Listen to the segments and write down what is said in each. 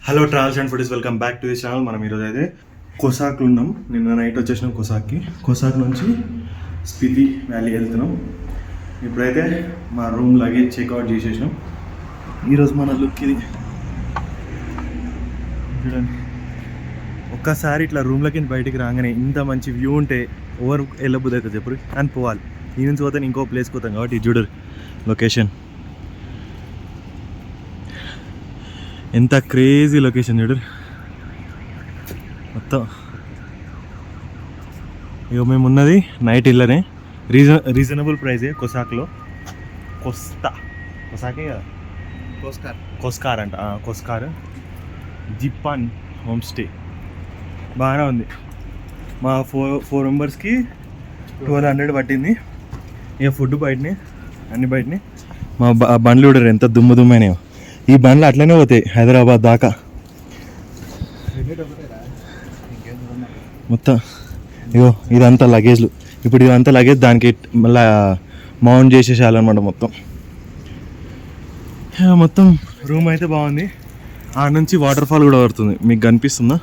Hello travels and foodies, welcome back to this channel. మనం ఈరోజు అయితే కొసాక్లో ఉన్నాం. నిన్న నైట్ వచ్చేసినాం కొసాక్ నుంచి స్పితి వ్యాలీ వెళ్తున్నాం. ఇప్పుడైతే మా రూమ్ లగేజ్ చెక్అవుట్ చేసేసినాం. ఈరోజు మన లుక్ ఇది చూడండి. ఒక్కసారి ఇట్లా రూమ్లకి బయటికి రాగానే ఇంత మంచి వ్యూ ఉంటే ఓవర్ వెళ్ళబుద్ది అవుతుంది చెప్పు అని పోవాలి. ఈ నుంచి పోతే ఇంకో ప్లేస్కి పోతాం కాబట్టి ఇది చూడరు లొకేషన్ ఎంత క్రేజీ లొకేషన్ చూడరు. మొత్తం ఇక మేము ఉన్నది నైట్ ఇల్లనే, రీజనబుల్ ప్రైజే. కొసాక్లో కొసాకే కదా, కొస్కార్ అంట, కొస్కార్ జిప్పాన్ హోమ్ స్టే బాగానే ఉంది. మా ఫోర్ మెంబర్స్కి 1200 పట్టింది. ఇక ఫుడ్ బయటనే, అన్ని బయటనే. మా బండ్లు చూడరు ఎంత దుమ్మైనాయో. ఈ బండ్లు అట్లనే పోతాయి హైదరాబాద్ దాకా. మొత్తం ఇగో ఇదంతా లగేజ్లు. ఇప్పుడు ఇదంతా లగేజ్ దానికి మళ్ళీ మౌంట్ చేసేసేయాలన్నమాట. మొత్తం రూమ్ అయితే బాగుంది. ఆడ నుంచి వాటర్ ఫాల్ కూడా పడుతుంది, మీకు కనిపిస్తుందా?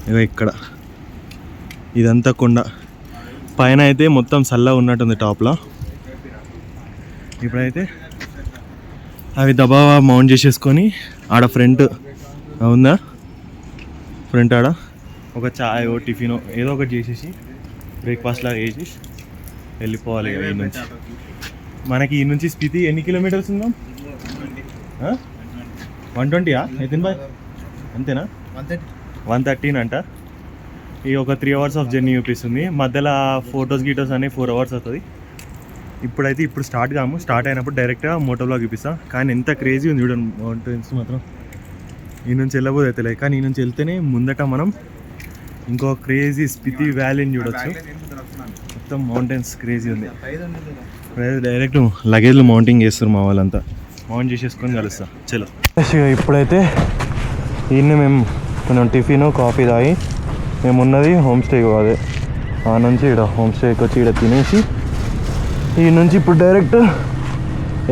ఇగో ఇక్కడ ఇదంతా కొండ పైన అయితే మొత్తం చల్లగా ఉన్నట్టుంది టాప్లో. ఇప్పుడైతే అవి దబా మౌంట్ చేసేసుకొని ఆడ ఫ్రంట్ ఉందా, ఫ్రంట్ ఆడ ఒక చాయ్ ఓ టిఫిన్ ఏదో ఒకటి చేసేసి బ్రేక్ఫాస్ట్ లాగా వేసి వెళ్ళిపోవాలి. ఈ నుంచి మనకి ఈ నుంచి స్పితి ఎన్ని కిలోమీటర్స్ ఉందాం? 120 అయితే బాయ్, అంతేనా? 113 అంట. ఈ ఒక 3 hours ఆఫ్ జర్నీ చూపిస్తుంది. మధ్యలో ఫొటోస్ అనే 4 hours అవుతుంది. ఇప్పుడు స్టార్ట్ కాము, స్టార్ట్ అయినప్పుడు డైరెక్ట్గా మోటో బ్లాగ్ చూపిస్తా. కానీ ఎంత క్రేజీ ఉంది చూడండి మౌంటైన్స్ మాత్రం. ఈ నుంచి వెళ్ళబోదు అయితే లేదు, కానీ ఈ నుంచి వెళ్తేనే ముందట మనం ఇంకో క్రేజీ స్పితి వ్యాలీని చూడొచ్చు. మొత్తం మౌంటైన్స్ క్రేజీ ఉంది. డైరెక్ట్ లగేజ్లు మౌంటింగ్ చేస్తారు మా వాళ్ళంతా. మౌంట్ చేసేసుకొని కలుస్తా చలో. ఇప్పుడైతే ఈయన్ని మేము కొంచెం టిఫిన్ కాఫీ తాగి మేము ఉన్నది హోమ్ స్టే కాదే. ఆ నుంచి ఇక్కడ హోమ్ స్టేకి వచ్చి ఇక్కడ తినేసి ఈ నుంచి ఇప్పుడు డైరెక్ట్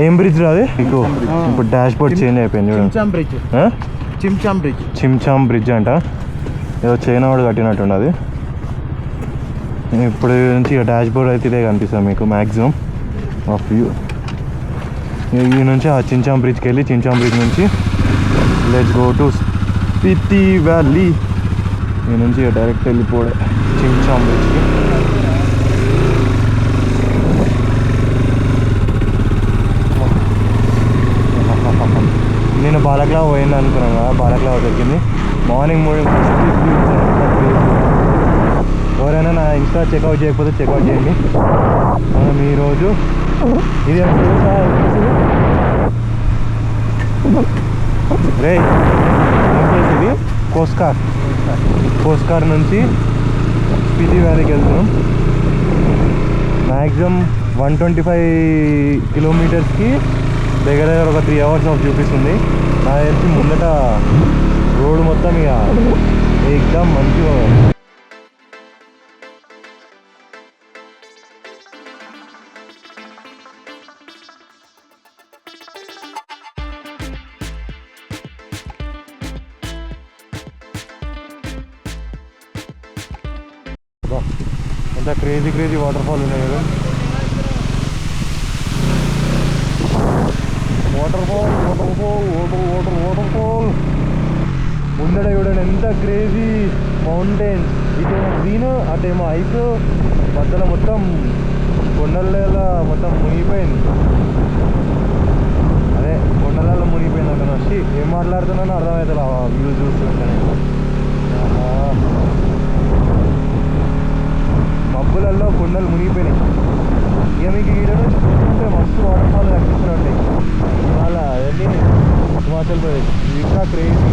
ఏం బ్రిడ్జ్ రాదే మీకు. ఇప్పుడు డాష్ బోర్డ్ చేంజ్ అయిపోయింది చూడండి. చిమ్చామ్ బ్రిడ్జ్ అంట, ఏదో చైనా వాడు కట్టినట్టుండదు. ఇప్పుడు నుంచి డాష్ బోర్డ్ అయితే ఇదే కనిపిస్తుంది మీకు మ్యాక్సిమం ఆఫ్ వ్యూ. ఈ నుంచి ఆ చించామ్ బ్రిడ్జ్కి వెళ్ళి చించామ్ బ్రిడ్జ్ నుంచి let's go to Spiti valley. ఈ నుంచి డైరెక్ట్ వెళ్ళిపోవడే చించామ్ బ్రిడ్జ్కి. నేను బాలక్లా పోయింది అనుకున్నాను కదా, బాలక్లా దొరికింది. మార్నింగ్ ఎవరైనా నా ఇన్స్టా చెక్అవుట్ చేయకపోతే చెక్అవుట్ చేయండి. మనం ఈరోజు ఇది రే ఇది కోస్కార్ నుంచి స్పితి వ్యాలీకి వెళ్తున్నాం. మ్యాక్సిమం 125 కిలోమీటర్స్కి దగ్గర ఒక 3 hours ఆఫ్ చూపిస్తుంది. నాకు తెలిసి ముందట రోడ్ మొత్తం ఇక ఎగ్జామ్ మంచిగా. ఎంత క్రేజీ వాటర్ ఫాల్ ఉన్నాయి కదా. వాటర్ ఫాల్ ముందర చూడండి ఎంత క్రేజీ మౌంటైన్స్. ఇటేమో గ్రీన్, అటేమో ఐస్, మధ్యలో మొత్తం కొండలలో మొత్తం మునిగిపోయింది. అదే కొండలలో మునిగిపోయింది అక్కడ వచ్చి. ఏం మాట్లాడుతున్నానో అర్థమవుతుంది ఆ వ్యూ చూస్తుంటేనే. మబ్బులలో కొండలు మునిగిపోయినాయి. ఇక మీకు ఈడ నుంచి చూస్తుంటే మస్తు వాటర్ ఫాల్ కనిపిస్తున్నట్టే. ఇవాళ అదే హిమాచల్ ప్రదేశ్ ఇంకా క్రేజీ.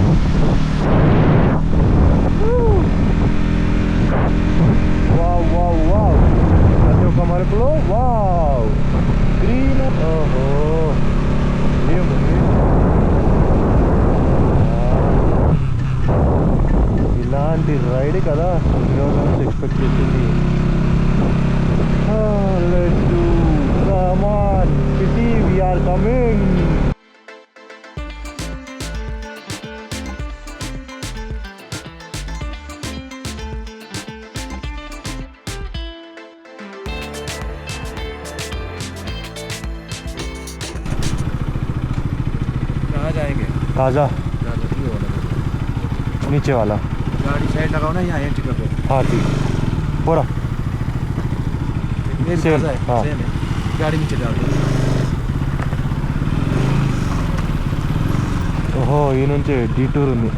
వావ్ ప్రతి ఒక్క మరుపులో వావ్ గ్రీన్. ఓహో ఇలాంటి రైడ్ కదా ఈరోజు నుంచి ఎక్స్పెక్ట్ చేసింది. Let's do, come on, Spiti, we are coming. Kaza ये वाला नीचे वाला गाड़ी साइड लगाओ ना, यहाँ एंट्री कर दो। हाँ ठीक पूरा मेन सेम, काजा है, हाँ। सेम है, गाड़ी नीचे डाल दो। ఓహో ఈ నుంచి డీటూర్ ఉంది.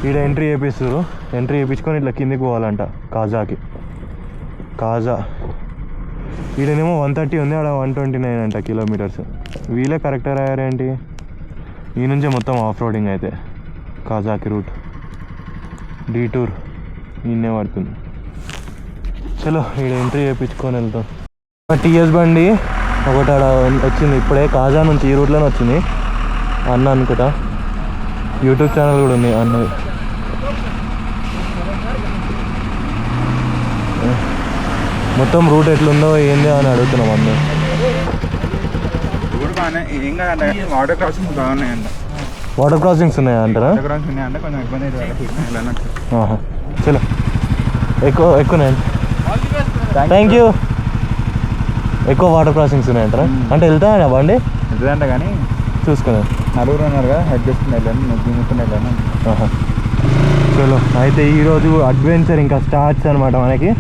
ఈడ ఎంట్రీ చేపిస్తారు, ఎంట్రీ చేయించుకొని ఇట్లా కిందికి పోవాలంట కాజాకి. కాజా ఈడనేమో 130 ఉంది, ఆడ 129 అంట కిలోమీటర్స్. వీలే కరెక్ట్ రాయారేంటి? ఈ నుంచే మొత్తం ఆఫ్ రోడింగ్ అయితే కాజాకి రూట్ డీటూర్ ఈయనే పడుతుంది. చలో ఈడ ఎంట్రీ చేయించుకొని వెళ్తాం. టీఎస్ బండి ఒకటి ఆడ వచ్చింది ఇప్పుడే, కాజా నుంచి ఈ రూట్లోనే వచ్చింది. అన్న అనుకుంటా, యూట్యూబ్ ఛానల్ కూడా ఉంది అన్నది. మొత్తం రూట్ ఎట్లుందో ఏంది అని అడుగుతున్నాం అన్న. ఏం కాదంటే వాటర్ క్రాసింగ్ బాగున్నాయంట. వాటర్ క్రాసింగ్స్ ఉన్నాయా అంటారా? వాటర్ క్రాసింగ్ ఉన్నాయంటే కొంచెం ఇబ్బంది అవుతుంది అన్నట్టు. చలో ఎక్కువనే. Thank you. ఎక్కువ వాటర్ క్రాసింగ్స్ ఉన్నాయంటారా? అంటే వెళ్తాయా బండి? వెళ్తుందంట కానీ చూసుకున్నాను. నలుగురు ఉన్నారు కదా, హెడ్ చేసుకుని వెళ్ళాను, ముగ్గురు వెళ్ళాను. చలో అయితే ఈరోజు అడ్వెంచర్ ఇంకా స్టార్ట్స్ అనమాట మనకి.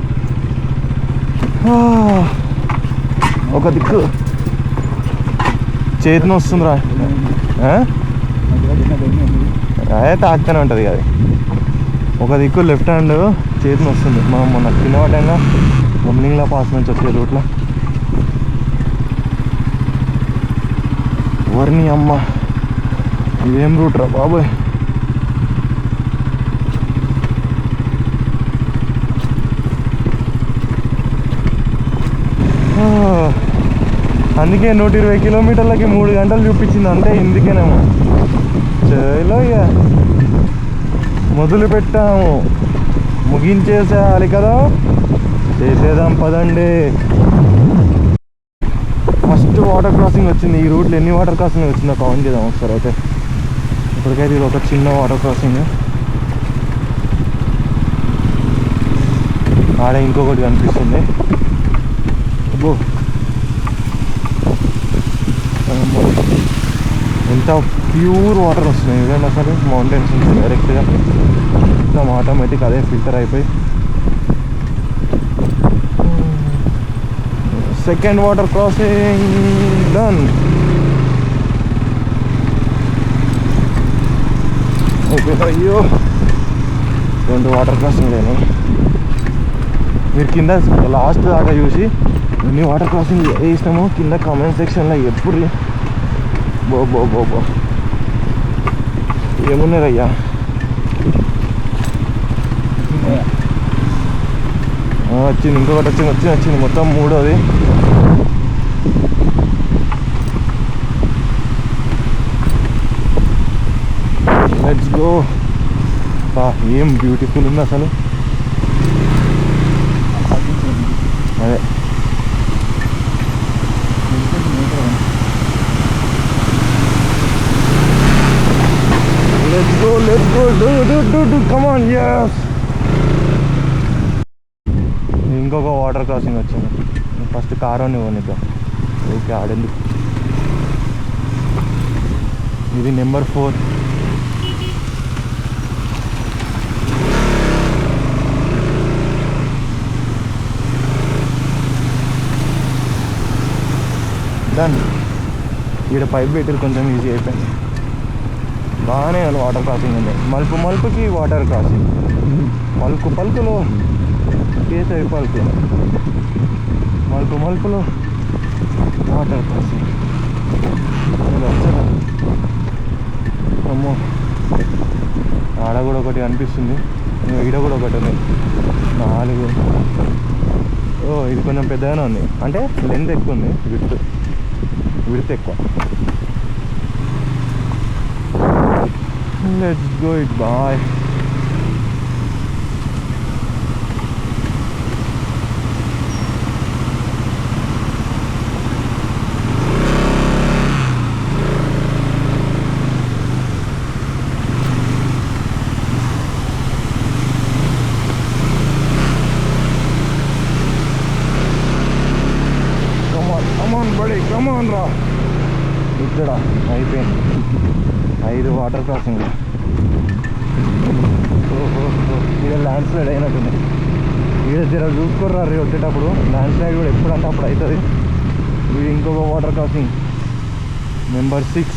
ఒక దిక్కు చేతిని వస్తుందిరా, అదే తాకుతూనే ఉంటుంది అది. ఒక దిక్కు లెఫ్ట్ హ్యాండ్ చేతిని వస్తుంది. మనం మొన్న చిన్న పడ్డంగా గమ్లింగ్లా పాస్ నుంచి వచ్చే రూట్లో. వర్ని అమ్మ ఇదేం రూట్ రా బాబోయ్. అందుకే 120 కిలోమీటర్లకి 3 గంటలు చూపించింది అంతే. ఇందుకేనేమో చలో ఇక మొదలు పెట్టాము, ముగించేసేయాలి కదా, చేసేద్దాం పదండి. ఫస్ట్ వాటర్ క్రాసింగ్ వచ్చింది ఈ రూట్లో. ఎన్ని వాటర్ క్రాసింగ్ వచ్చిందో కౌంట్ చేద్దాం ఒకసారి. అయితే ఇప్పటికైతే ఇది ఒక చిన్న వాటర్ క్రాసింగ్. ఆడ ఇంకొకటి కనిపిస్తుంది. అబ్బో ఎంత ప్యూర్ వాటర్ వస్తున్నాయి ఇవన్నీ అసలు మౌంటైన్స్ నుంచి డైరెక్ట్గా. మొత్తం ఆటోమేటిక్ అదే ఫిల్టర్ అయిపోయి. Second water crossing done. Okay అయ్యో 2 వాటర్ క్రాసింగ్ లేని. మీరు కింద లాస్ట్ దాకా చూసి ఎన్ని వాటర్ క్రాసింగ్ వేసినామో కింద కామెంట్ సెక్షన్లో ఎప్పుడు బో ఏమున్నారయ్యా. వచ్చింది ఇంకొకటి వచ్చింది మొత్తం 3వది. Let's go. ఏం బ్యూటిఫుల్ ఉంది అసలు. అదే let's go do come on, yes. ఇంకొక వాటర్ క్రాసింగ్ వచ్చింది. ఫస్ట్ కారోని పోనిద్దాం. ఓకే ఆడెందుకు. ఇది నెంబర్ 4. డన్. ఈడ పైప్ పెట్టారు, కొంచెం ఈజీ అయిపోయింది. బాగానే వాటర్ క్రాసింగ్ ఉంది. మలుపుకి వాటర్ క్రాసింగ్, పలుకులో కేసరి పలుకు, మలుపులో వాటర్ క్రాసింగ్. అమ్మో ఆడ కూడా ఒకటి అనిపిస్తుంది, ఈడ కూడా ఒకటి ఉంది. 4. ఇది కొంచెం పెద్దగానే ఉంది, అంటే లెంత్ ఎక్కువ ఉంది, విడ్త్ ఎక్కువ. Let's go it, bye. కమాన్ బడి కమాన్ రా. ఇక్కడ అయిపోయింది 5 వాటర్ క్రాసింగ్. ఓహో, ఇక్కడ ల్యాండ్ స్లైడ్ అయినట్టుంది. ఇక్కడ జర చూసుకోర్రా రే వచ్చేటప్పుడు. ల్యాండ్ స్లైడ్ కూడా ఎప్పుడంటే అప్పుడు అవుతుంది. ఇది ఇంకొక water crossing number 6.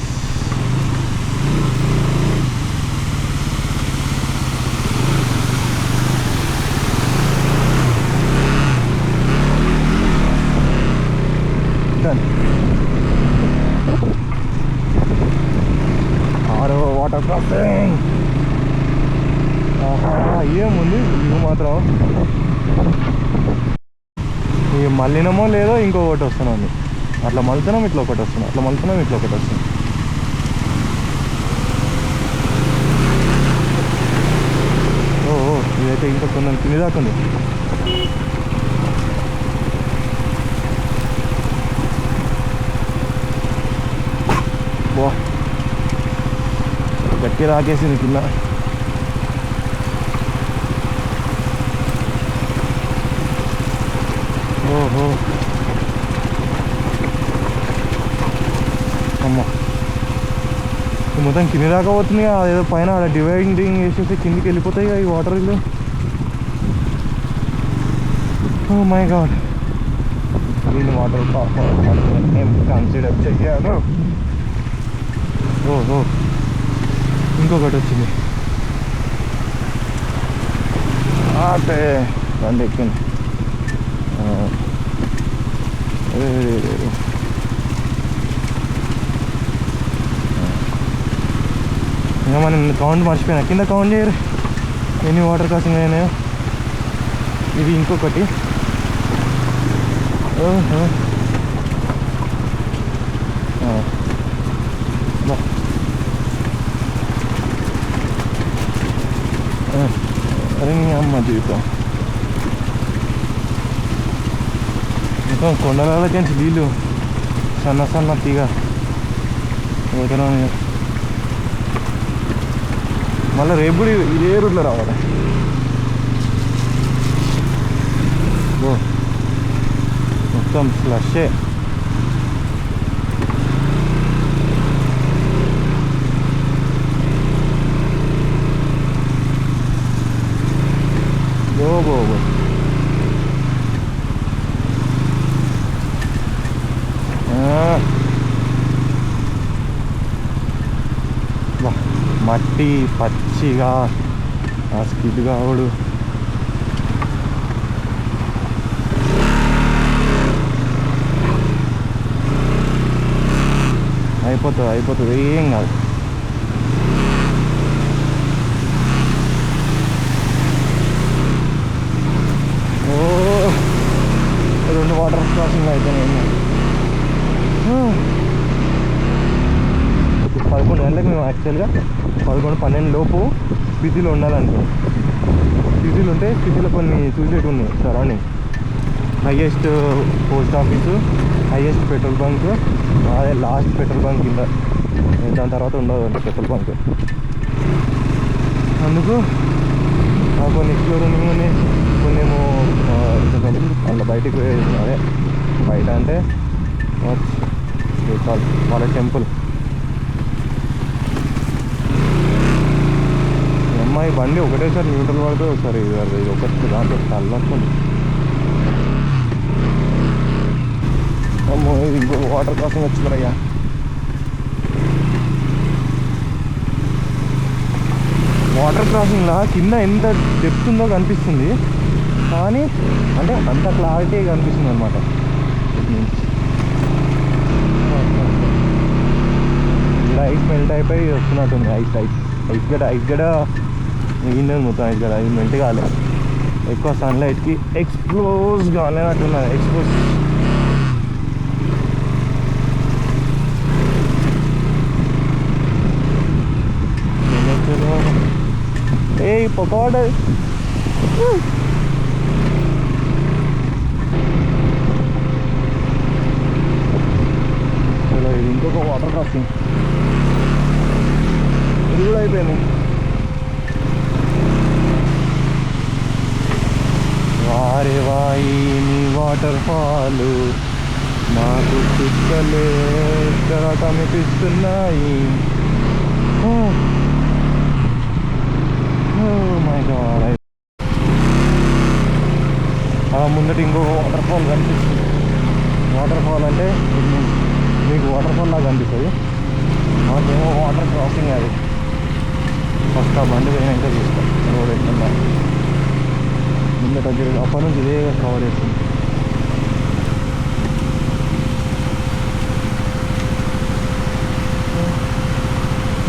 RO water crossing. ఏముంది వ్యూ మాత్రం. ఇక మళ్ళీనమో లేదో ఇంకొకటి వస్తున్నాం. అట్లా మలుతున్నాం ఇట్లా ఒకటి వస్తున్నాం, అట్లా మలుతున్నాం ఇట్లా ఒకటి వస్తుంది. ఓ ఇదైతే ఇంకా కొంచెం కింది దాకా ఉంది. బా గట్టి రాకేసింది కింద. ఓహో అమ్మ, మొత్తం కింది దాకా పోతుంది. అదేదో పైన డివైడింగ్ వేసేసి కిందికి వెళ్ళిపోతాయి ఈ వాటర్ ఇల్లు. ఓ మై గాడ్, దీన్ని వాటర్ ఏం కన్సిడర్ చెయ్యాను. ఓహో ఇంకొకటి వచ్చింది. అంటే బండి ఎక్కింది. ఇంకా మనం కౌంట్ మర్చిపోయినా. కింద కౌంట్ చేయరు ఎన్ని వాటర్ క్రాసింగ్ అయినాయో. ఇది ఇంకొకటి. ఓహో అరే నీ అమ్మ జీవితం. మొత్తం కొండలకి నీళ్ళు సన్న సన్న తీగ పోతున్నాం. మళ్ళీ రేపు కూడా ఇదే రూట్లో రావాలి. ఓ మొత్తం ఫ్లషే. Go go go. మట్టి పచ్చిగా ఆ స్కిడ్ కావడు. అయిపోతుంది ఏం కాదు. ఓ 2 వాటర్ క్రాసింగ్ అయిపోయినాయి. 11 గంటలకు మేము యాక్చువల్గా 11-12 లోపు సిటీలో ఉండాలనుకో. సిటీలో ఉంటే సిటీలో కొన్ని చూసేవి ఉన్నాయి surrounding. Highest post office, highest petrol bunk, అదే లాస్ట్ పెట్రోల్ బంక్ కింద. దాని తర్వాత ఉండదు పెట్రోల్ బంక్. అందుకు కొన్ని ఎక్స్ప్లోరింగ్ ఉన్నాయి, కొన్ని ఏమో అట్లా బయటికి అదే బయట అంటే వాళ్ళ టెంపుల్. అమ్మాయి బండి ఒకటేసారి న్యూట్రల్ పడితే ఒకసారి ఇది ఒకటి దాంట్లో తల్లొస్తుంది. అమ్మో ఇది ఇంకో వాటర్ క్రాసింగ్ వచ్చిందయ్యా. వాటర్ క్రాసింగ్లా కింద ఎంత డెప్త్ ఉందో కనిపిస్తుంది, కానీ అంటే అంత క్లారిటీ కనిపిస్తుంది అనమాట. ఐస్ మెల్ట్ అయిపోయి వస్తున్నట్టుంది. ఐస్ గడ మిగిలినది మొత్తం. ఐస్ గడ అది మెల్ట్ కాలేదు, ఎక్కువ సన్లైట్కి ఎక్స్పోజ్ కాలేనట్టున్నది. ఎక్స్పోజ్ ఏ పకోడా చలో. ఇది ఇంకొక వాటర్ క్రాసింగ్. ఇది కూడా అయిపోయింది. వారే వాయి వాటర్ ఫాలు మాకు చుక్కలే ఇక్కడ కనిపిస్తున్నాయి. My God. ముందట ఇంకో వాటర్ ఫాల్ కనిపిస్తుంది. వాటర్ ఫాల్ అంటే మీకు వాటర్ ఫాల్ లాగా కనిపిస్తుంది, మాకేమో వాటర్ క్రాసింగ్. అది ఫస్ట్ ఆ బండి పోయినాక చూస్తాం రోడ్ ఎట్లా ముందట అప్పటి నుంచి ఇదే కవర్ చేస్తుంది.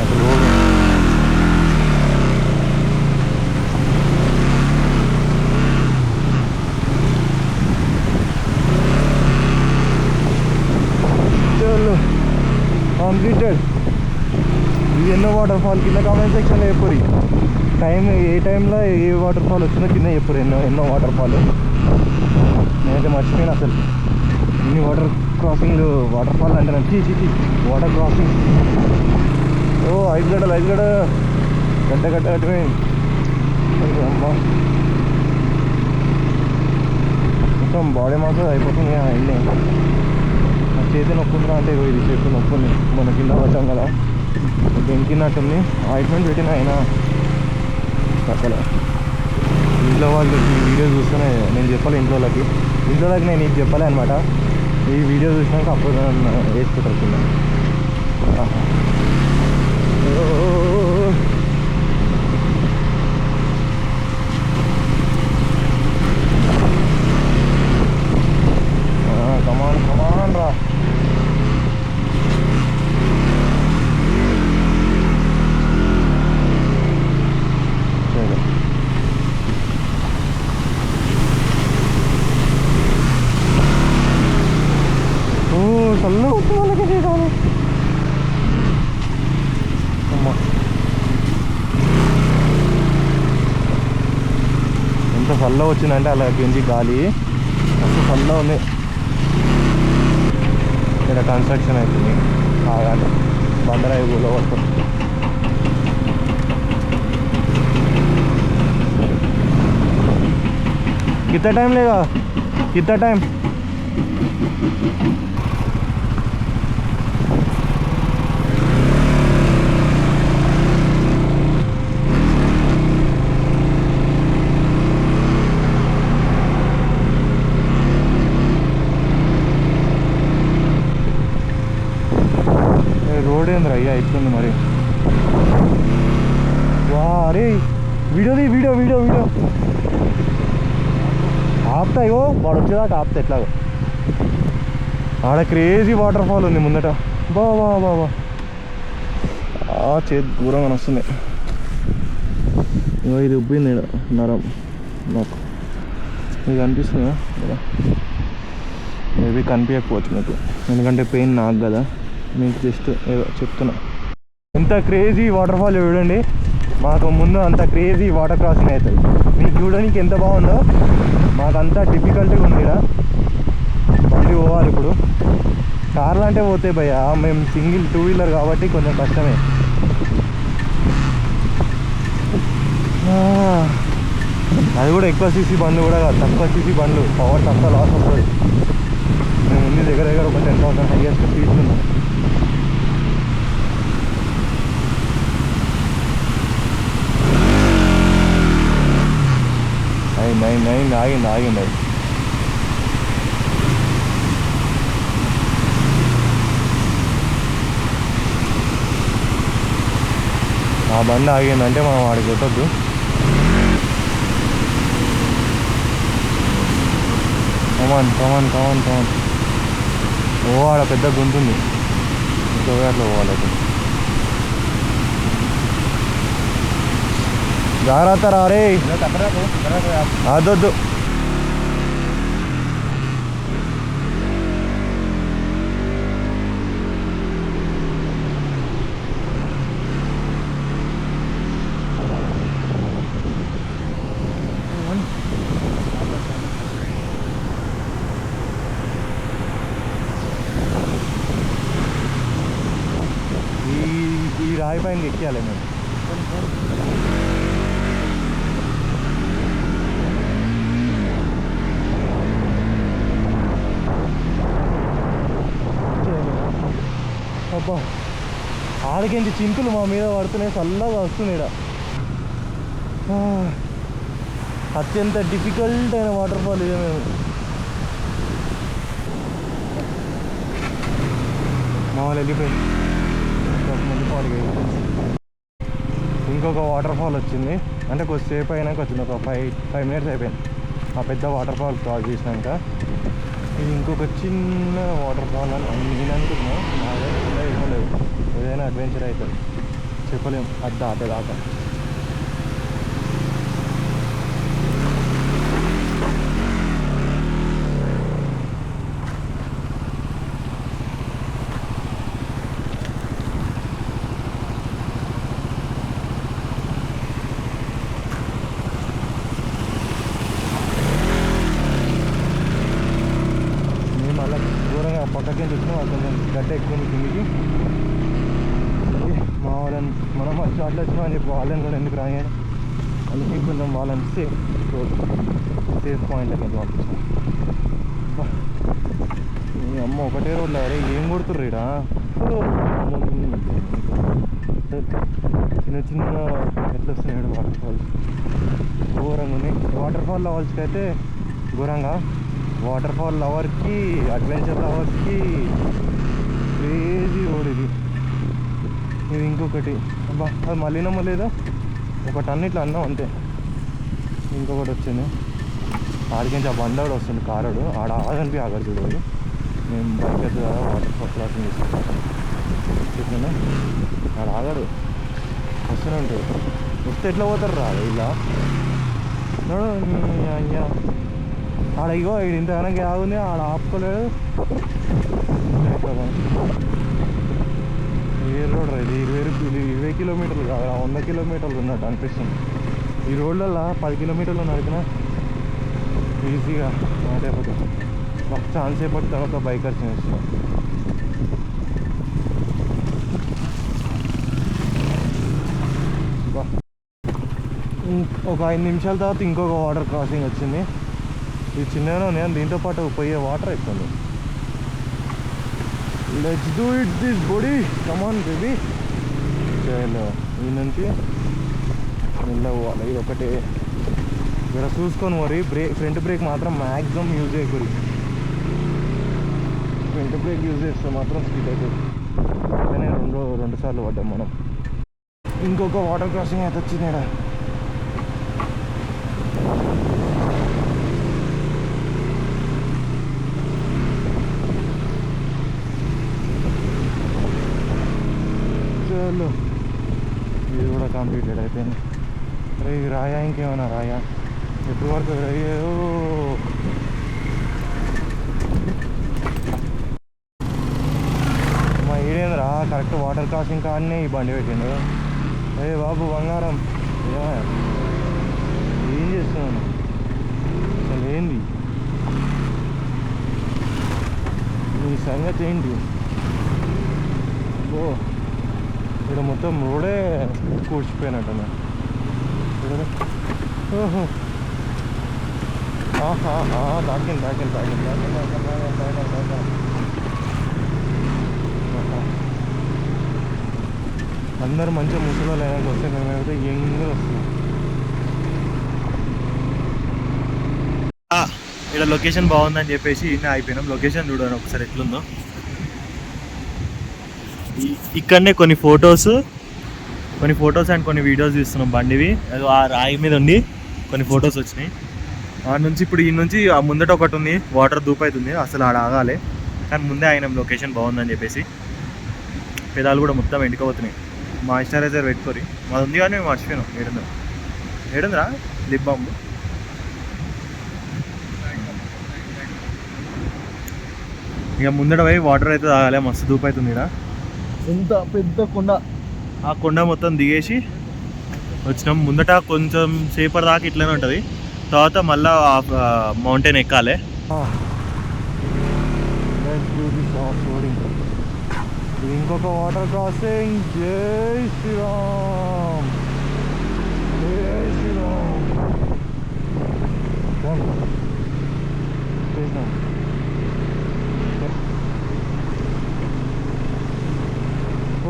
అసలు రోడ్ కంప్లీటెడ్. ఇది ఎన్నో వాటర్ ఫాల్ కింద కామెంట్ సెక్షన్లో చెప్పరు. టైం ఏ టైంలో ఏ వాటర్ ఫాల్ వచ్చిందో కింద చెప్పరు. ఎన్నో వాటర్ ఫాల్ నేనైతే మర్చిపోయినా అసలు. ఇన్ని వాటర్ క్రాసింగ్లు, వాటర్ ఫాల్ అంటే నాకు వాటర్ క్రాసింగ్. ఓ ఐదు గడ్డ గడ్డ కట్టమే అమ్మా. మొత్తం బాడీ మాత్రం అయిపోతుంది. వెళ్ళి నా చేతి నొప్పుంటున్నా అంటే ఇది చేతి నొప్పుంది. మన కింద వచ్చాం కదా, దెంకినట్టుంది. ఆయింట్మెంట్ పెట్టిన అయినా అసలు ఇంట్లో వాళ్ళు ఈ వీడియో చూస్తేనే నేను చెప్పాలి. ఇంట్లోకి నేను నీకు చెప్పాలి అనమాట. ఈ వీడియో చూసినాక అప్పుడు వేసుకుంటారు కింద. కమాన్ రా. చల్లగా వస్తే వాళ్ళకి చేయడం. అమ్మా ఎంత చల్లగా వచ్చిందంటే అలా గెంజి గాలి అసలు చల్లగా ఉంది. ఇక్కడ కన్స్ట్రక్షన్ అవుతుంది. ఆగాలి బండరాయి కూడా వస్తుంది. कितना टाइम लेगा? कितना टाइम? రోడ్ ఏంద్ర అయ్యా ఇట్లుంది మరి. వా అరే వీడియో ఆపుతాయో వాడు వచ్చేదాకా ఆపుతా. ఎట్లాగో ఆడ క్రేజీ వాటర్ ఫాల్ ఉంది ముందట. బాబా చేతి దూరంగా వస్తుంది. ఇది ఉబ్బింది నరం నాకు. ఇది అనిపిస్తుందా? మేబీ కనిపించకపోవచ్చు మీకు, ఎందుకంటే పెయిన్ నాకు కదా. మీకు జస్ట్ ఏదో చెప్తున్నా. ఎంత క్రేజీ వాటర్ ఫాల్ చూడండి. మాకు ముందు అంత క్రేజీ వాటర్ క్రాసింగ్ అవుతుంది. మీకు చూడడానికి ఎంత బాగుందో, మాకంతా డిఫికల్ట్గా ఉంది. ఇక్కడ బండి పోవాలి ఇప్పుడు. కార్లు అంటే పోతే భయ్య, మేము సింగిల్ 2 వీలర్ కాబట్టి కొంచెం కష్టమే. అది కూడా ఎక్కువ సీసీ బండ్లు కూడా కాదు, తక్కువ సీసీ బండ్లు. పవర్ తక్కువ లాస్ వస్తుంది. మేము ఉంది దగ్గర ఒక 10,000 హైయెస్ట్ స్పీడ్స్ ఉన్నాం. ఆగింది. ఆ బండి ఆగిందంటే మనం వాడికి కొట్టద్దు. కమాన్. ఓ ఆడ పెద్ద గుంటుంది, అట్లా పోవాలి. జాగ్రత్త రా రే. అదొద్దు. ఈ రాయి పైన ఎక్కాలి మేము. అబ్బా ఆడికించి చింకులు మా మీద పడుతున్నాయి, చల్లగా వస్తుంది ఇక్కడ. అత్యంత డిఫికల్ట్ అయిన వాటర్ ఫాల్ ఇదే. మేము మామూలు వెళ్ళిపోయి ఇంకొక వాటర్ ఫాల్ వచ్చింది. అంటే కొద్దిసేపు అయినాక వచ్చింది, ఒక 5 minutes అయిపోయింది ఆ పెద్ద వాటర్ ఫాల్ క్రాస్ చేసినాక. ఇది ఇంకొక చిన్న వాటర్ ఫాల్ అని నేను అనుకున్నా. ఏమో లేదు, ఏదైనా అడ్వెంచర్ అవుతుంది చెప్పలేము అది దాకా. పక్కకి వచ్చినా కొంచెం గడ్డ ఎక్కువ కిందికి. మా వాళ్ళని మనం వచ్చి అట్లా వచ్చినా అని చెప్పి వాళ్ళని కూడా ఎందుకు రాయాలి, అందుకే కొంచెం వాళ్ళని సేఫ్ పాయింట్ అనేది పంపించాం. మీ అమ్మ ఒకటే రోడ్లో అరే ఏం కొడుతుర్రు ఇక్కడ. చిన్న చిన్న ఎట్లా వస్తున్నాడు వాటర్ ఫాల్స్, ఘోరంగా ఉన్నాయి. వాటర్ ఫాల్ లవర్స్కి అయితే ఘోరంగా, వాటర్ ఫాల్ లవర్కి అడ్వెంచర్ లవర్స్కి క్రేజీ రోడ్ ఇది. ఇది ఇంకొకటి అబ్బా అది మళ్ళీనమ్మో లేదో ఒక టన్ ఇట్లా అన్నాం అంతే. ఇంకొకటి వచ్చింది ఆడికించి ఆ బండోడు వస్తుంది కారోడు, ఆడ ఆగనిపి ఆగడు చూడదు. మేము బైక్ అయితే కదా వాటర్ ఫాల్ క్రాసింగ్ చేసుకుంటాం చెప్పినా, ఆడ ఆగడు వస్తూనే ఉంటాడు. వస్తే ఎట్లా పోతారు రా ఇలా అయ్యా. ఆడ ఇగో ఇది ఇంత కనుక ఆగుంది, ఆడ ఆపుకోలేదు. ఏ రోడ్ రా ఇది, 20 కిలోమీటర్లు కాదు 100 కిలోమీటర్లు ఉన్నట్టు అనిపిస్తుంది. ఈ రోడ్లలో 10 కిలోమీటర్లు నడిపినా ఈజీగా మాట్లాడిపోతుంది. ఒక ఛాన్స్ అయిపోతే తర్వాత బైకర్స్ చేస్తున్నాం. ఒక 5 నిమిషాల తర్వాత ఇంకొక వాటర్ క్రాసింగ్ వచ్చింది. ఇది చిన్నగానే ఉన్నాయి, దీంతో పాటు పోయే వాటర్ ఎక్కువ. Let's do it this body, come on baby. చలో ఈ నుంచి వెళ్ళవాలి. ఇది ఒకటే జర చూసుకొని మరి ఫ్రంట్ బ్రేక్ మాత్రం మ్యాక్సిమం యూజ్ చేయకూడదు. ఫ్రంట్ బ్రేక్ యూజ్ చేస్తే మాత్రం స్పీడ్ అవుతుంది. కానీ రెండు సార్లు పడ్డాం మనం. ఇంకొక వాటర్ క్రాసింగ్ అయితే వచ్చింది ఇక్కడ. చలో ఇది కూడా కంప్లీటెడ్ అయిపోయింది. అరే ఇది రాయా, ఇంకేమైనా రాయా, ఎప్పటి వరకు అయ్యో. మా ఈడేంద్రా కరెక్ట్ వాటర్ క్రాసింగ్ కాడనే ఈ బండి పెట్టిండు. అరే బాబు బంగారం ఏం చేస్తున్నాను అసలు, ఏంది నీ సంగతి ఏంటి? ఓ ఇక్కడ మొత్తం రోడే కూర్చిపోయినట్టు. ఓహో తాకింది. అందరు మంచిగా ముసలి అయినాక వస్తే మేమైతే యంగ్గా వస్తున్నాం. ఇక్కడ లొకేషన్ బాగుందని చెప్పేసి ఇన్ని అయిపోయినాం. లొకేషన్ చూడండి ఒకసారి ఎట్లుందో. ఇక్కడనే కొన్ని ఫొటోస్ అండ్ కొన్ని వీడియోస్ తీస్తున్నాం బండివి. అది ఆ రాయి మీద ఉండి కొన్ని ఫొటోస్ వచ్చినాయి. ఆ నుంచి ఇప్పుడు ఈ నుంచి ఆ ముందట ఒకటి ఉంది, వాటర్ దూపు అవుతుంది, అసలు ఆడ ఆగాలి. కానీ ముందే అయినాం లొకేషన్ బాగుందని చెప్పేసి. పెదాలు కూడా మొత్తం ఎండుకోబోతున్నాయి. మాయిశ్చరైజర్ పెట్టుకోరి, మాది ఉంది కానీ మేము మర్చిపోయినాం. ఏడుందిరా లిప్ బామ్. ఇక ముందట పోయి వాటర్ అయితే తాగాలి, మస్తు దూపు అవుతుంది. ఇక్కడ ఎంత పెద్ద కొండ, ఆ కొండ మొత్తం దిగేసి వచ్చినాం. ముందట కొంచెం సేపటి దాకా ఇట్లనే ఉంటుంది, తర్వాత మళ్ళీ మౌంటైన్ ఎక్కాలి. ఇంకొక వాటర్ క్రాసింగ్. జై శ్రీరామ్, జై శ్రీరామ్.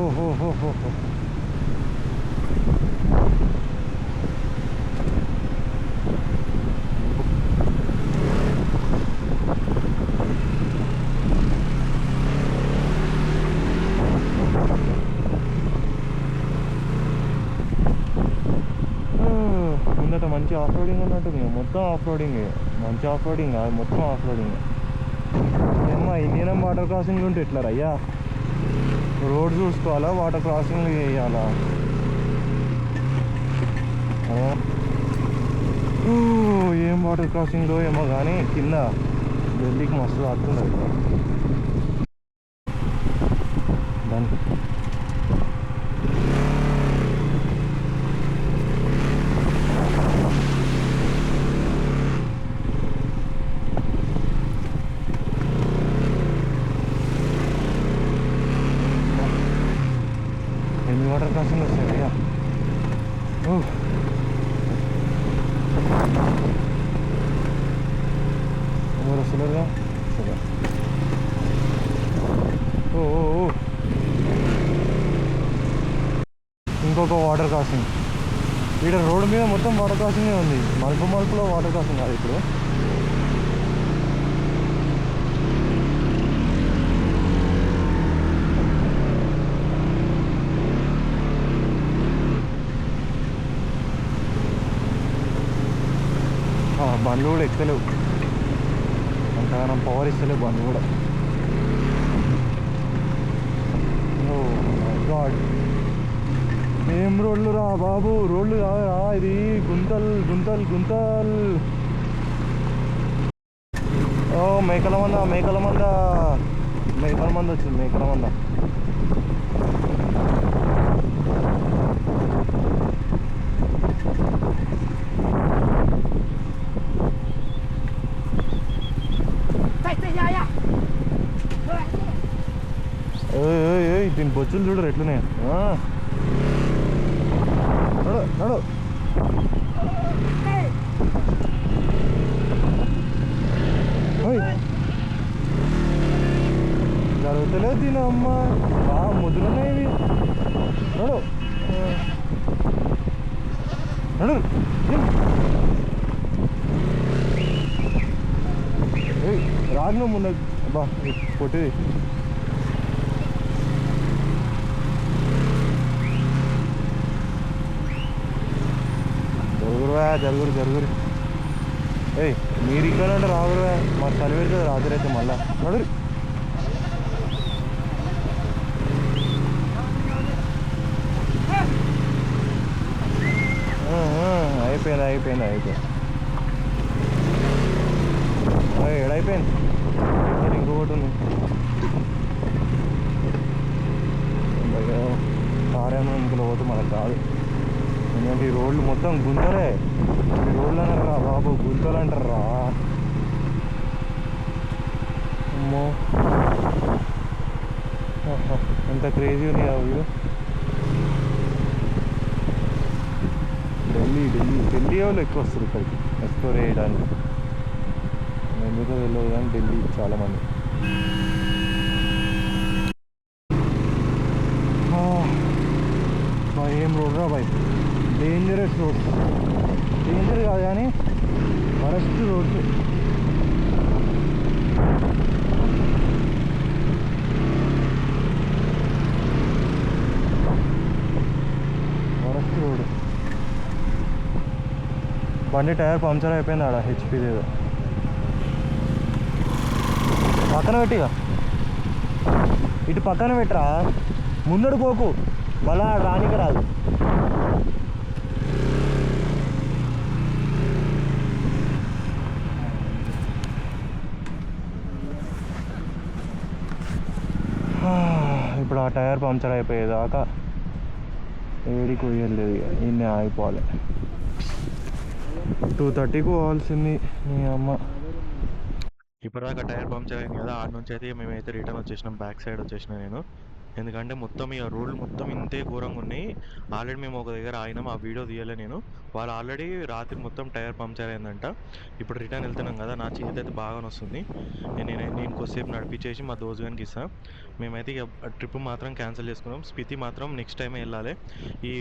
ఓహో. ముందట మంచి ఆఫ్ రోడింగ్ ఉన్నట్టుంది, మొత్తం ఆఫ్ రోడింగ్. మంచి ఆఫ్ రోడింగ్ కాదు, మొత్తం ఆఫ్ రోడింగ్. ఏమ్మా ఇండియన్ వాటర్ క్రాసింగ్లు ఉంటే ఎట్లా అయ్యా? రోడ్ చూసుకోవాలా, వాటర్ క్రాసింగ్ చేయాలా? ఏం వాటర్ క్రాసింగ్లో ఏమో కానీ కింద ఢిల్లీకి మస్తు ఆడుతున్నారు దానికి. ఎన్ని వాటర్ క్రాసింగ్ వస్తాయి అయ్యా? ఎవరు వస్తలేరుగా? సరే. ఇంకొక వాటర్ క్రాసింగ్. ఇక్కడ రోడ్డు మీద మొత్తం వాటర్ క్రాసింగే ఉంది. మలుపులో వాటర్ క్రాసింగ్ కాదు ఇప్పుడు. బండ్లు కూడా ఎక్కలేవు, అంతగానో పవర్ ఇస్తలేవు బండ్లు కూడా. ఓ మై గాడ్, ఏం రోడ్లు రా బాబు, రోడ్లు కాదురా ఇది, గుంతల్. ఓ మేకల మంద వచ్చింది, మేకల మంద. దీని బొచ్చులు చూడరు ఎట్లున్నాయి. నడు జరుగుతలేదు దీని అమ్మ, బాగా ముద్దులున్నాయి ఇవి. నడు రాను ముందు బా కొట్టిది. జరుగురు. ఏయ్ మీరు ఇక్కడ అంటే రాగురువా, మాకు చలి పెడుతుంది రాత్రి అయితే మళ్ళా. నడు అయిపోయింది. ఏడైపోయింది, ఇంకొకటి ఉంది. కారేమో ఇంకలో పోతే మనకు కాదు, ఎందుకంటే ఈ రోడ్లు మొత్తం గుంతలే. ఈ రోడ్లు అన్నారు రా బాబు, గుంతలు అంటారు రా. అమ్మో ఎంత క్రేజీ ఉంది ఆ వ్యూ. ఢిల్లీ వాళ్ళు ఎక్కువ వస్తారు ఇక్కడికి ఎక్స్ప్లోర్ చేయడానికి. ఎందుకో తెలియదు కానీ ఢిల్లీ చాలామంది. ఏం రోడ్ రా బాయ్, డేంజరస్ రోడ్. డేంజర్ కాదు కానీ వరస్ట్ రోడ్స్. Worst road. బండి టైర్ పంక్చర్ అయిపోయింది ఆడ, హెచ్పి ఏదో. పక్కన పెట్టిగా, ఇటు పక్కన పెట్టరా, ముందడు పోకు, మళ్ళా రానికి రాదు. ఇప్పుడు ఆ టైర్ పంక్చర్ అయిపోయేదాకా ఏడికి పోయలేదు, ఇన్ని ఆగిపోవాలి. 2:30కి పోవాల్సింది నీ అమ్మ. ఇప్పటిదాకా టైర్ పంక్చర్ అయింది కదా, ఆడ నుంచి అయితే మేమైతే రిటర్న్ వచ్చేసినాం, బ్యాక్ సైడ్ వచ్చేసిన నేను. ఎందుకంటే మొత్తం ఇక రోడ్లు మొత్తం ఇంతే ఘోరంగా ఉన్నాయి. ఆల్రెడీ మేము ఒక దగ్గర ఆగినాం, ఆ వీడియో తీయలే నేను. వాళ్ళు ఆల్రెడీ రాత్రి మొత్తం టైర్ పంక్చర్ అయిందంట. ఇప్పుడు రిటర్న్ వెళ్తున్నాం కదా, నా చేతి అయితే బాగా వస్తుంది. నేను కొద్దిసేపు నడిపించేసి మా దోస్త్ గానికి ఇస్తాను. మేమైతే ఇక ట్రిప్ మాత్రం క్యాన్సిల్ చేసుకున్నాం. స్పితి మాత్రం నెక్స్ట్ టైమే వెళ్ళాలి. ఈ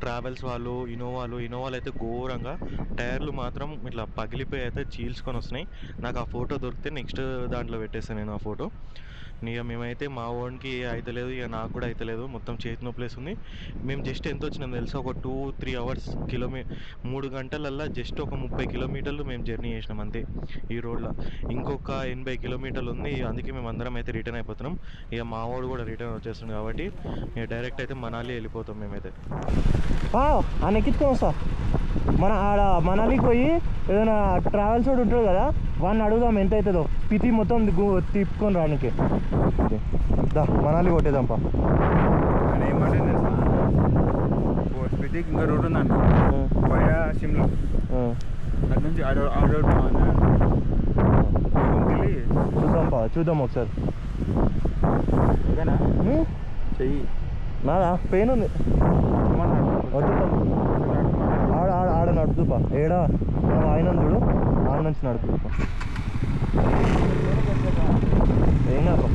ట్రావెల్స్ వాళ్ళు ఇన్నోవాలు అయితే ఘోరంగా టైర్లు మాత్రం ఇట్లా పగిలిపోయి అయితే చీల్చుకొని వస్తున్నాయి. నాకు ఆ ఫోటో దొరికితే నెక్స్ట్ దాంట్లో పెట్టేస్తాను నేను ఆ ఫోటో. ఇక మేమైతే మా ఓన్కి అయితే లేదు, ఇక నాకు కూడా అయితే లేదు, మొత్తం చేతి నొప్పి ఉంది. మేము జస్ట్ ఎంత వచ్చినాం తెలుసా, ఒక 2-3 అవర్స్ 3 గంటలల్లా జస్ట్ ఒక 30 కిలోమీటర్లు మేము జర్నీ చేసినాం అంతే ఈ రోడ్లో. ఇంకొక 80 కిలోమీటర్లు ఉంది, అందుకే మేము అందరం అయితే రిటర్న్ అయిపోతున్నాం. ఇక మా వాడు కూడా రిటర్న్ వచ్చేస్తుంది కాబట్టి ఇక డైరెక్ట్ అయితే మనాలి వెళ్ళిపోతాం మేమైతే. ఎక్కించుకొని వస్తా. మన ఆడ మనాలికి పోయి ఏదైనా ట్రావెల్స్ వాడు ఉంటాడు కదా, వాడిని అడుగుదాం ఎంత అవుతుందో, స్పితి మొత్తం తిప్పుకొని రానికి. దా మనాలి కొట్టేదాంపా. ఏమంటే తెలుసా, స్పితికి ఇంకా రోడ్ ఉందండి సిమ్లో, అటు నుంచి చూద్దాం ఒకసారి. ఓకేనా? చెయ్యి నాదా పెయిన్ ఉంది, ఆడ నడుపుపా. ఏడా ఆయన చూడు, ఆడ నుంచి నడుపుపా. ఏం కాదు.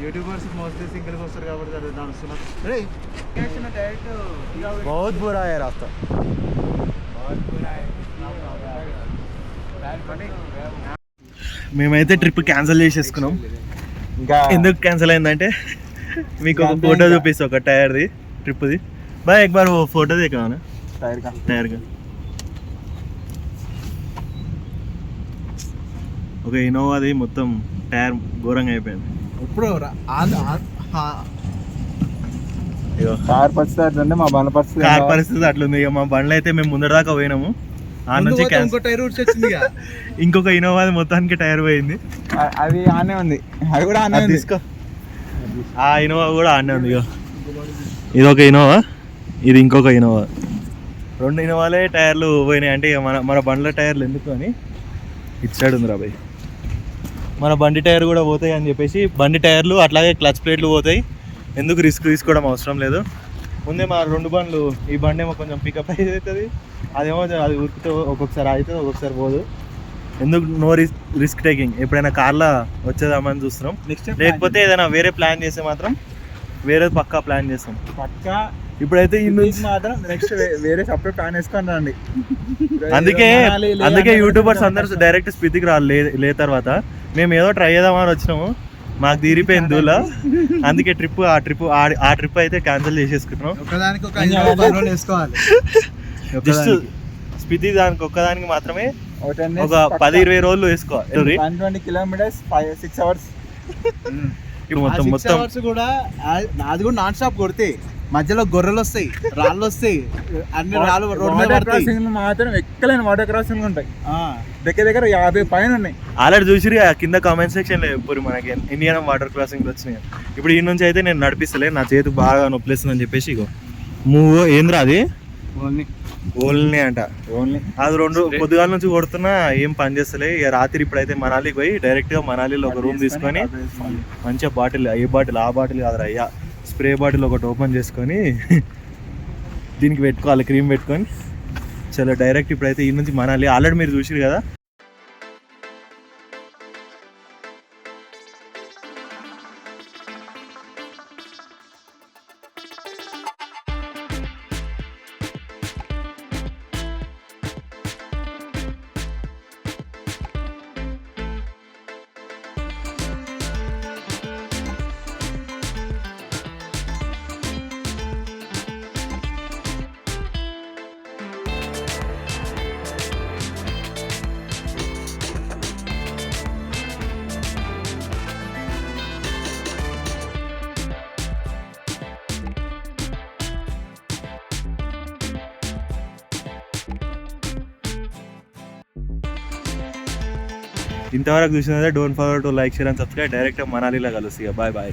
यूट्यूबर्स मोस्टली सिंगल को सर కాబట్టి జర దాని సునత్ రే कैसे ना डायरेक्ट बहुत बुरा है रास्ता, बहुत बुरा है. మేమైతే ట్రిప్ క్యాన్సిల్ చేసేసుకున్నాం. ఇంకా ఎందుకు క్యాన్సిల్ అయిందంటే మీకు ఒక ఫోటో చూపిస్తా, ఒక టైర్ది ట్రిప్ది. బాయ్ एक बार वो फोटो देखा ना टायर का. ఒక ఇన్నోవాది మొత్తం టైర్ ఘోరంగా అయిపోయింది. ఇప్పుడు ఇగో కార్ పరిస్థితి అట్లుంది, మా బండ్ల పరిస్థితి కార్ పరిస్థితి అట్లుంది. ఇక మా బండ్లు అయితే మేము ముందర దాకా పోయినాము, ఆ నుంచి ఇంకో టైర్ వచ్చింది. ఇంకొక ఇన్నోవాది మొత్తానికి టైర్ పోయింది. అది ఆనే ఉంది, అది కూడా ఆనే ఉంది. తీసుకో, ఆ ఇన్నోవా కూడా ఆనే ఉంది. ఇగో ఇది ఒక ఇన్నోవా, ఇది ఇంకొక ఇన్నోవా. 2 ఇన్నోవాలే టైర్లు పోయినాయి. అంటే ఇక మన బండ్ల టైర్లు ఎందుకు అని ఇటు సైడ్ ఉంది రాబాయ్. మన బండి టైర్ కూడా పోతాయి అని చెప్పేసి బండి టైర్లు అట్లాగే క్లచ్ ప్లేట్లు పోతాయి, ఎందుకు రిస్క్ తీసుకోవడం అవసరం లేదు. ముందే మా 2 బండ్లు, ఈ బండి ఏమో కొంచెం పికప్ అవుతుంది, అదేమో అది ఉరికితే ఒక్కొక్కసారి అవుతుంది ఒక్కొక్కసారి పోదు. ఎందుకు నో రిస్క్ టేకింగ్. ఎప్పుడైనా కార్లో వచ్చేదామని చూస్తున్నాం, లేకపోతే ఏదైనా వేరే ప్లాన్ చేస్తే మాత్రం వేరే పక్కా ప్లాన్ చేస్తాం పక్కా. ఇప్పుడైతే మాత్రం నెక్స్ట్ వేరే సపరేట్ ప్లాన్ వేసుకొని రండి. అందుకే యూట్యూబర్స్ అందరూ డైరెక్ట్ స్పితికి లే తర్వాత మేము ఏదో ట్రై చేద్దామని వచ్చినాము, మాకు తీరిపోయింది దూల. అందుకే ఆ ట్రిప్ అయితే క్యాన్సిల్ చేసేసుకుంటున్నాం. ఒకదానికి ఒక 5 రోజులు వేసుకోవాలి. జస్ట్ స్పితి దానికి ఒక్కదానికి మాత్రమే ఒక 10-20 రోజులు వేసుకో 120 kilometers 6 hours. ఇప్పుడు మొత్తం 6 మొత్తం hours కూడా అది కూడా నాన్ స్టాప్ కొడితే మధ్యలో గొర్రెలు వస్తాయి, రాళ్ళు వస్తాయి, అన్ని రాళ్ళు రోడ్ మీద పడతాయి. మాత్రం ఎక్కలేని వాటర్ క్రాసింగ్ ఉంటాయి. దగ్గర 50 పైన ఉన్నాయి. ఆల్రెడీ చూసిరు కింద కామెంట్ సెక్షన్ లో ఇప్పుడు మనకి ఇండియన్ వాటర్ క్రాసింగ్ వచ్చినాయి. ఇప్పుడు ఈ నుంచి అయితే నేను నడిపిస్తలే, నా చేతి బాగా నొప్పిస్తుంది అని చెప్పేసి ఇగో మూవ్ ఏంద్రా అది ఓన్లీ అంట. అది 2 పొద్దుగాల నుంచి కొడుతున్నా ఏం పని చేస్తలే. ఇక రాత్రి ఇప్పుడైతే మనాలికి పోయి డైరెక్ట్ గా మనాలిలో ఒక రూమ్ తీసుకొని మంచిగా బాటిల్ ఆ బాటిల్ కాదురా అయ్యా, స్ప్రే బాటిల్ ఒకటి ఓపెన్ చేసుకొని దీనికి పెట్టుకోవాలి, క్రీమ్ పెట్టుకొని చలో డైరెక్ట్ ఇప్పుడైతే ఈ నుంచి మనాలి. ఆల్రెడీ మీరు చూసిరు కదా. ఇంతవరకు చూసినదే don't forget to like, share and subscribe. Direct మనాలిలో కలుస్తాయి. Bye bye.